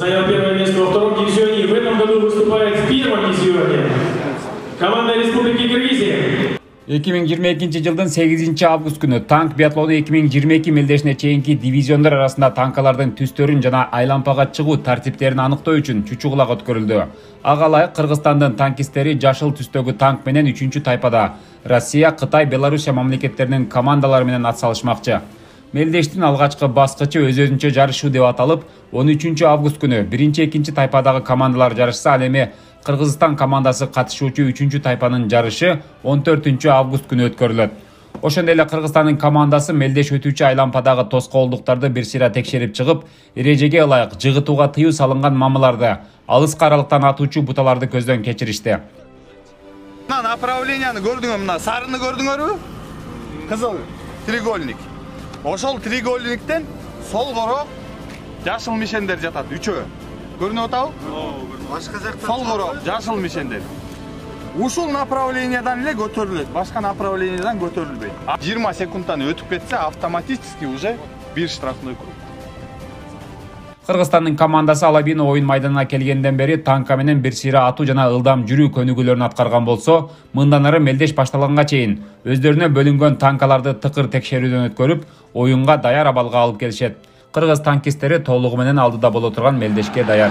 Занял первое место во втором дивизионе и в этом году выступает в первом дивизионе. Команда Республики Киргизия. 2022 жылдын 8 август күнү танк биатлону 2022 мелдешине чейинки дивизиондор арасында танкалардын түстөрүн жана айлампага чыгуу тартиптерин аныктоо үчүн чучугулак өткөрүлдү. Ага ылайык Кыргызстандын танкисттери жашыл түстөгү танк менен 3-чү тайпада Россия, Кытай, Белоруссия мамлекеттеринин командалары менен ат салышмакчы. Мелдештин алгачкы баскычы өз-өзүнчө жарышуу деп аталып, 13 август күнү 1-2 тайпадагы командалар жарышса, ал эми Кыргызстан командасы катышуучу 3-чү тайпанын жарышы 14 август күнү өткөрүлөт. Ошондой эле Кыргызстандын командасы мелдеш өтүүчү айлампадагы тоскоолдуктарды бир сыйра текшерип чыгып, эрежеге ылайык жыгытууга тыюу салынган мамыларды, алыска аралыктан атуучу буталарды көздөн кечиришти. Мына направленияны көрдүңөр, мына сарыны көрдүңөрбү? Кызыл треугольник. Ошол треугольниктен сол коро жашыл мишендер жатат, үчөө. Көрүнүп атабы? Башка жакта сол коро жашыл мишендер. Ушул направлениядан эле көтөрүлөт, башка направлениядан көтөрүлбөйт. 20 секундтан өтүп кетсе, автоматически уже бир штрафной круг. Кыргызстандын командасы Алабино оюн майданына келгенден бери танка менен бир сыйра атуу жана ылдам жүрүү көнүгүүлөрүн аткарган болсо, мындан ары мелдеш башталганга чейин өздөрүнө бөлүнгөн танкаларды тыкыр текшерүүдөн өткөрүп, оюнга даяр абалга алып келишет. Кыргыз танкисттери толугу менен алдыда боло турган мелдешке даяр.